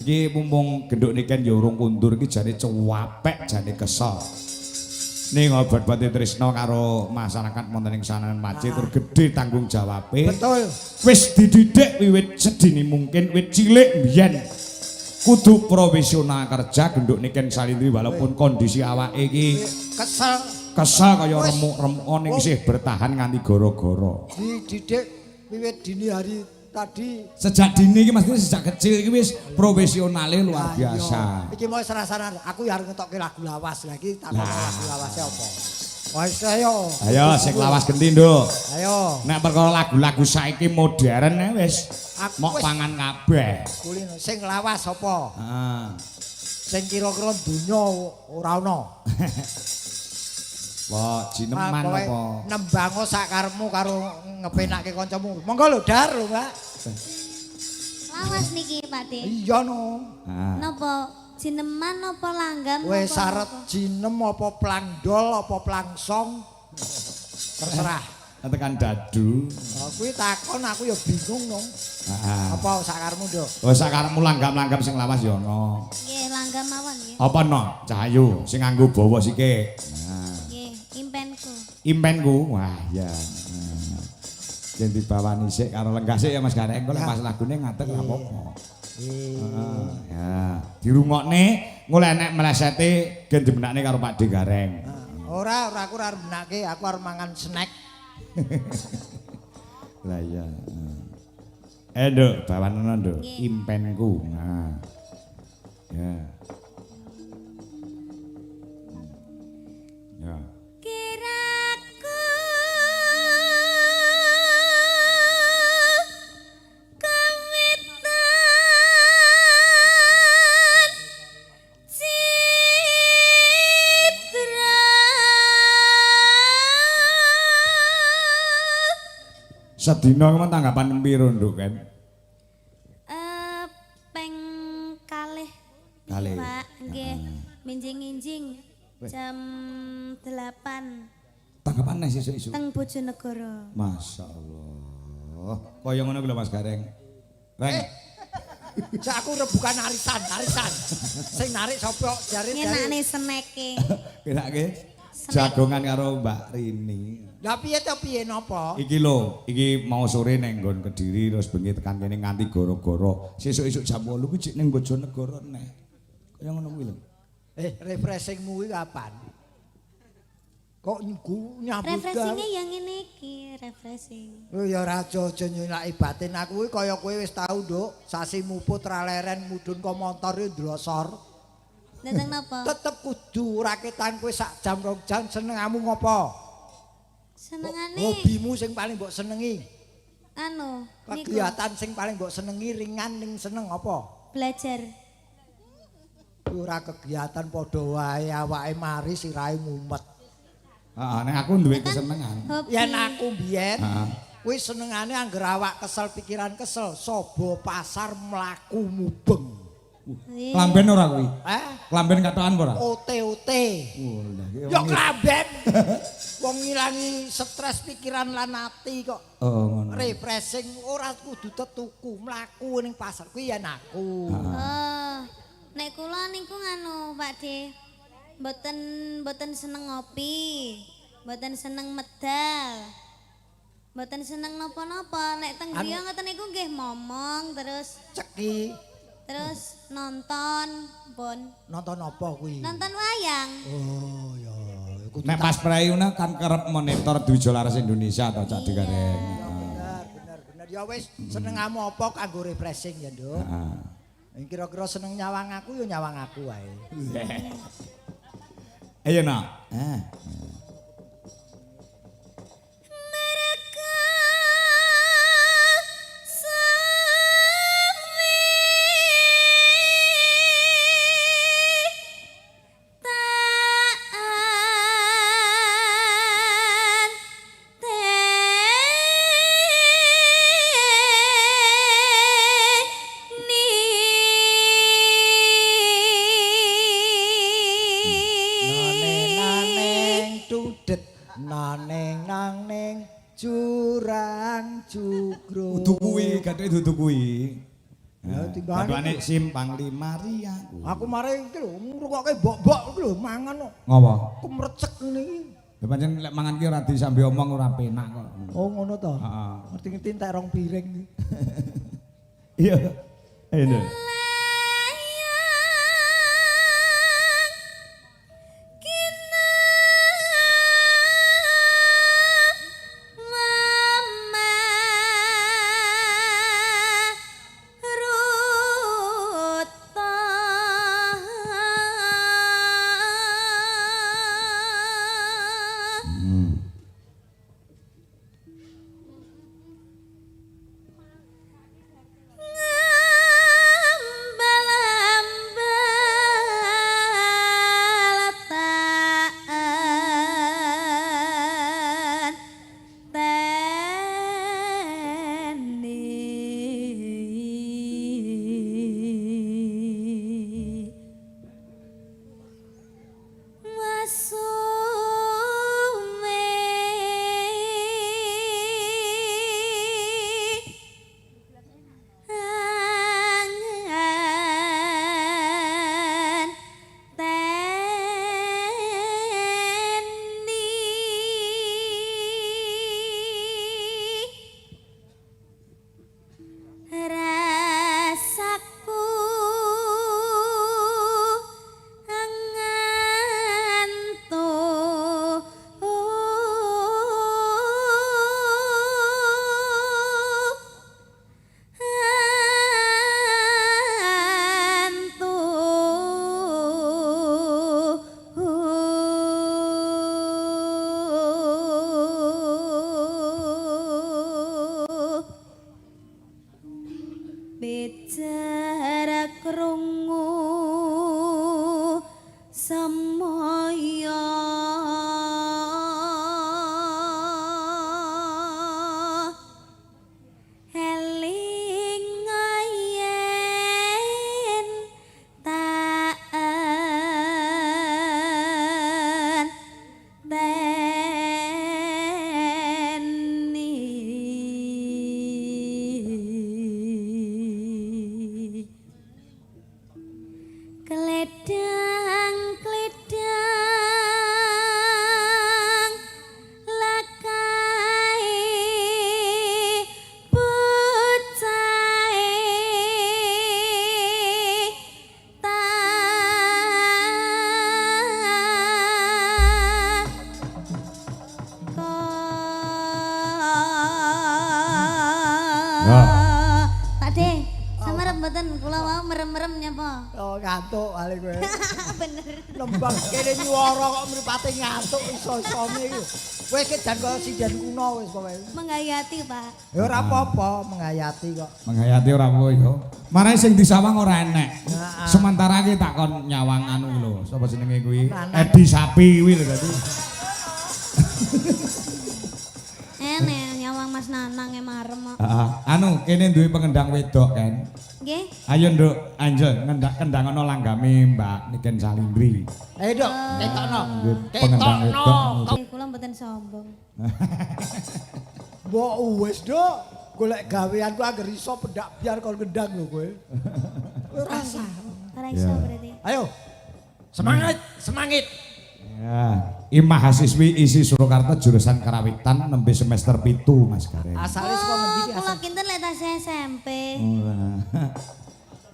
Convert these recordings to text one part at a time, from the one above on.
Iki mumpung genduk niken ya urung kundur iki jane cuwapek jane kesel. Ning obat-obate tresna karo masyarakat wonten ing sanan Macet tur gedhe tanggung jawabe. Betul. Wis dididik wiwit sedini mungkin wit cilik mbiyen. Kudu profesional kerja genduk niken Salindri walaupun kondisi awake iki Kesel kaya remuk-remuk ning isih bertahan nganti gara-gara. dididik wiwit dini hari tadi. Sejak dini iki maksudnya sejak kecil iki wis profesionale luar biasa. Iki mau serasa aku ya harus ngetokke lagu lawas lagi tak lagu lawasnya apa. Wis ayo. Ayo sing lawas genti, Nduk. Ayo. Nek perkara lagu-lagu saiki modern wis mok wis pangan kabeh. kulino sing lawas apa? Heeh. Sing kira-kira dunya ora ana. Wah, jineman Pokoke apa? Nembango sakarepmu karo ngepenake kancamu. Monggo lho Dar lho, Mbak. Lawas niki Pak De. Iya no. Ah. Napa jineman napa langgam? Wis napa- saret jinem apa plandol apa plangsong. Terserah. Tekan dadu. Kuwi takon aku ya bingung dong. Heeh. Apa sakarepmu, Nduk? Oh, sakarepmu langgam-langgam sing lawas ya ana. Nggih, langgam mawon nggih. Apa no? Cahayu sing nganggo bawa sikik. Nah, Nggih, impenku. impenku. Wah, ya. Yang dibawani sik karo lenggah sik ya Mas Gareng. Kok pas lagune ngatek ora apa-apa. Heeh, ya. Dirungokne nguleh nek melesete gen dibenakne karo Pak De Gareng. Ora aku arep benake, aku arep mangan snack. Lah iya. Nduk, bawanono Nduk, impenku. Nah. Ya. Ya. Kiraku kawitan citra Sedina kemen tanggapan piro Nduk kan? peng kalih Kalih. Pak nggih minjing-injing jam 8 Tanggapan nek sesuk-esuk. teng Bojonegoro. Masyaallah. Kaya ngono kuwi lho Mas Gareng. Reng. Sak aku rebukan arisan. Sing narik sapa jare Ngenakne seneke. Kirake jagongan karo Mbak Rini. Lah piye to piye napa? Iki lho, iki mau sore neng nggon Kediri terus bengi tekan kene nganti goro-goro. Sesuk-esuk jam 8 kuwi cek ning Bojonegoro neh. Kaya ngono kuwi lho. Refreshingmu kuwi kapan? Kok nyambut Refreshingnya yang ini iki, refreshing. Oh ya ora aja nyelaki batin aku kuwi kaya kowe wis tau, Nduk, sasi muput ra leren mudhun ka montor yo ndrosor. Dateng napa? Tetep kudu raketan kowe sak jam 2 jam senengamu ngopo? Senengane Hobimu sing paling mbok senengi. anu, niku Kegiatan sing paling mbok senengi ringan ning seneng apa? belajar. Ora kegiatan padha wae awake mari sirahe mumet. Heeh, nek aku duwe kesenengan. Hobi. Yen aku mbiyen Heeh. kuwi senengane angger awak kesel pikiran kesel, sobo pasar mlaku mubeng. Iya. Klamben ora kuwi? Klamben katokan apa ora? OT. Oh, lah iki Yo klamben. Wong ngilangi stres pikiran lan ati kok. Oh, ngono. Refreshing ora kudu tetuku, mlaku ning pasar kuwi yen aku. Oh, nek kula niku nganu Pak De. Mboten seneng ngopi, mboten seneng medal. Mboten seneng napa-napa. Nek teng griya ngoten niku nggih momong terus nonton, pun. Nonton apa kuwi? Nonton wayang. Oh ya, kudu Nek Mas Prayuna kan kerep monitor Dwija Laras Indonesia to Cak Digareng. bener. Ya wis senengamu apa kanggo refreshing ya, Nduk. Heeh. Kira-kira seneng nyawang aku ya nyawang aku wae. Ayo nak. Mereka Naneng nang jurang jugro. Dudu kuwi, gatheke dudu kuwi. Ya tinggane. Batuane Simpang Lima Ria. Aku mari iki lho ngrungokke bok-bok iki lho mangan kok. Ngopo? Kemrecek niki. Ya pancen lek mangan ki ora disambi omong ora penak kok. Oh ngono to. Heeh. Ngerti-ngerti entek rong piring. Iya. Ayo. Bicara krungu samaya eling yen taan beni Kledang lakai bocahe Pakde, samarep mboten kula wau merem-merem nyapa? Oh ngantuk kali kowe. Bener. Lembang kene nyuwara kok mripate ngantuk iso-isone iki. Kowe iki jan kaya sinden kuno wis pokoke. Menggayati, Pak. Ya ora apa-apa menghayati kok. Menghayati ora apa ya. Marane sing disawang ora enek. Heeh. Sementara ki tak kon nyawang anu lho, sapa jenenge kuwi? Nanang. Edi Sapi kuwi lho dadi. Enek nyawang Mas Nanang e marem kok. Heeh. Anu kene duwe pengendang wedok kan. Nggih. Ayo Nduk, Anjel kendangono langgame Mbak Niken Salindri. Ayo Dok, ketokno. Duwe pengendang wedok. Nggih, kula mboten sombong. Mbok wis Dok, golek gaweanku agar iso pendak biar kon gendang lho kowe. Kowe rasa. Ora iso Ya. berarti. Ayo. Semangat, semangit. Ya, I mahasiswi isi Surakarta jurusan Karawitan nembe semester 7 Mas Gareng. Asale saka ngendi ki Kula asal? kinten lek tasih SMP. Ora.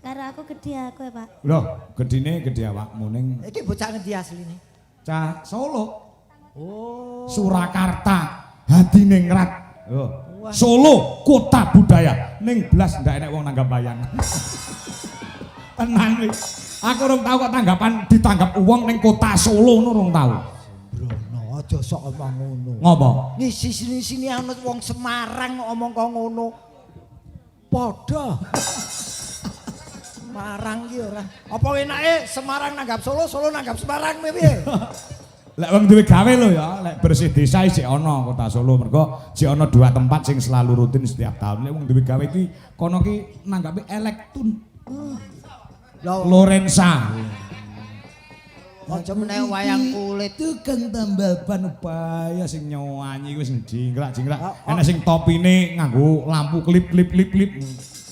Karo aku gede aku ya, Pak. Loh, gedine gede awakmu ning Iki bocah ngendi asline? Cah Solo. Oh. Surakarta, Hadiningrat. Oh. Solo, kota budaya. Ning blas ndak enek wong nanggap bayang. Tenang iki. Aku urung tau kok tanggapan ditanggap wong ning kota Solo ngono urung tau. Brono aja sok omong ngono. Ngopo? Ngisi sini ana wong Semarang kok omong kok ngono. Padha. Semarang ki ora. Apa enake Semarang nanggap Solo, Solo nanggap Semarang piye? Lek wong duwe gawe lho ya, lek bersih desa isih ana kota Solo mergo isih ana 2 tempat sing selalu rutin setiap tahun. Lek wong duwe gawe iki kono ki nanggapi elektun. Lorenza. Aja meneh wayang kulit. Tukang tambal ban upaya sing nyanyi kuwi sing jingkrak-jingkrak. Ana sing topine nganggo lampu klip.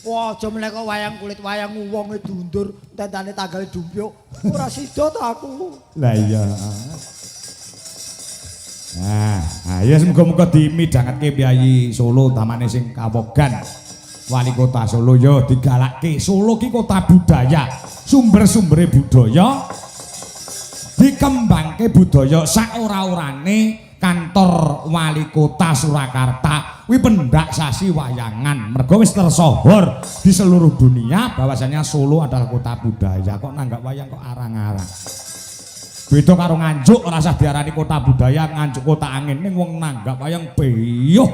Wah, aja meneh kok wayang kulit wayang wonge dundur tentane tanggal dumpyuk. Ora sida to aku. Lah iya. Ya semoga-moga dimidhangetke Piyayi Solo tamane sing kawogan. Wali kota Solo ya digalakke. Solo ki kota budaya, sumber-sumbere budaya. Dikembangke budaya sak ora-orane kantor wali kota Surakarta kuwi pendak sasi wayangan. Mergo wis tersohor di seluruh dunia bahwasanya Solo adalah kota budaya. Kok nanggap wayang kok arang-arang. Beda karo Nganjuk ora usah diarani kota budaya, Nganjuk kota angin ning wong nanggap wayang beyuh.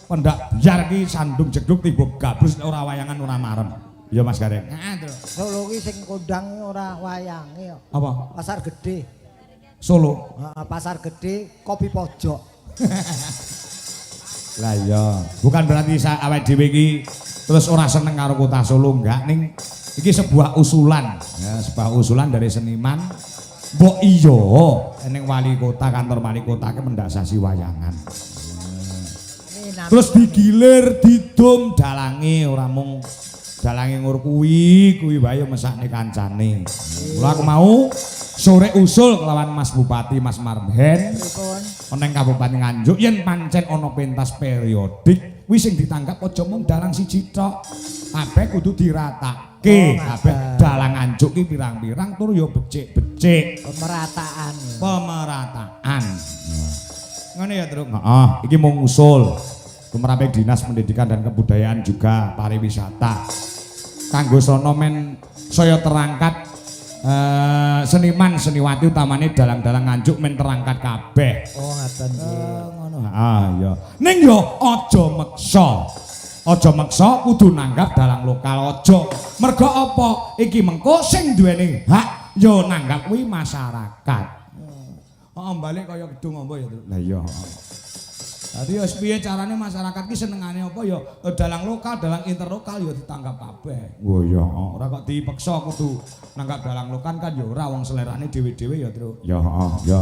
Pendak biar ki sandung jegluk tiba gabrus ora wayangan ora marem. Ya Mas Gareng. Solo ki sing kondang ora wayange ya. Apa? Pasar Gede. Solo. Pasar Gede kopi pojok. Lah iya, bukan berarti awake dhewe iki terus ora seneng karo kota Solo enggak ning iki sebuah usulan. Ya, sebuah usulan dari seniman. Mbok iya, ning wali kota kantor wali kota ke mendasasi wayangan. Terus digilir, didum dalange ora mung dalange ngur kuwi wae mesakne kancane. Mula aku mau sore usul kelawan Mas Bupati Mas Marben ana ing Kabupaten Nganjuk yen pancen ana pentas periodik kuwi sing ditangkap aja mung dalang siji tok. Kabeh kudu diratake. Kabeh dalang Nganjuk ki pirang-pirang tur ya becik-becik. Pemerataan. Ngene ya, Truk. Heeh, iki mung usul. Tumraping Dinas Pendidikan dan Kebudayaan juga pariwisata. Kanggo sono men saya terangkat seniman seniwati utamane dalang-dalang Nganjuk men terangkat kabeh. Oh ngaten nggih. Ngono. Iya. Ning yo aja meksa. Aja meksa kudu nanggap dalang lokal aja. Mergo apa? Iki mengko sing duweni hak yo nanggap kuwi masyarakat. Heeh, balik kaya gedung apa ya, Lah iya. Dadi ya piye carane masyarakat ki senengane apa ya dalang lokal, dalang interlokal ya ditanggap kabeh. Oh iya, ora kok dipeksa kudu nanggap dalang lokal kan ya ora wong selerane dhewe-dhewe ya, Tru. Ya heeh, ya.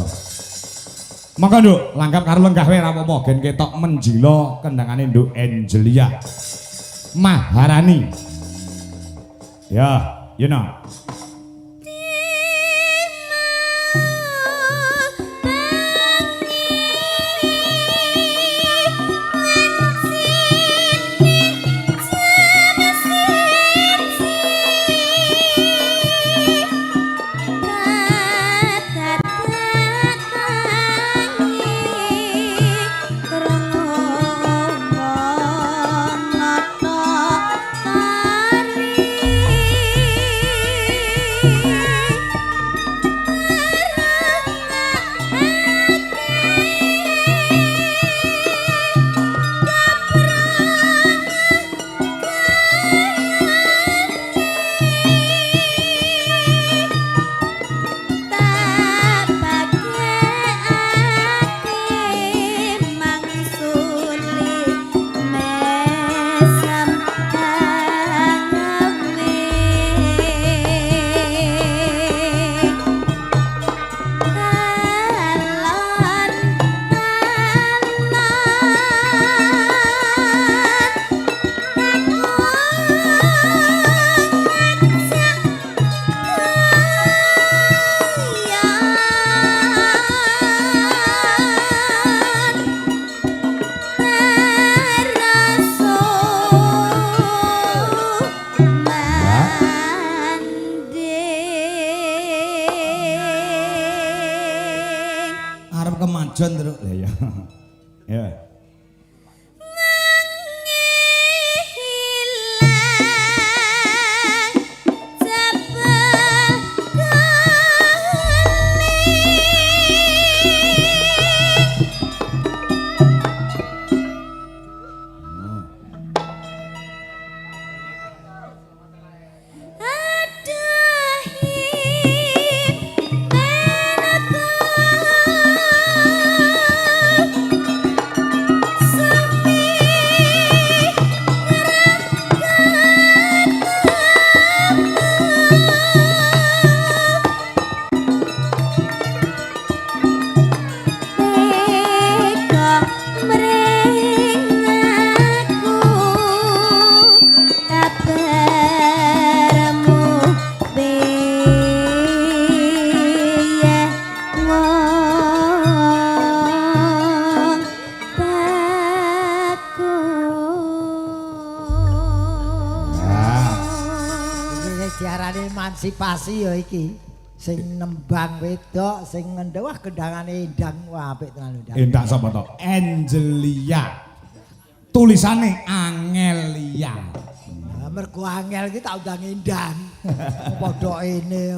Mangga Nduk, langgap karo lenggah wae ora apa-apa gen ketok menjila kendangane Nduk Angelia Maharani. Ya, you know. Kemajuan terus lah ya. Ya. pasi-pasi ya iki. Sing nembang wedok, sing ngendhe wah gendangane endang wah apik tenan ndang. Endak sapa to? Angelia. Tulisane Angelia. Mergo angel iki tak undang endang. Padha ene.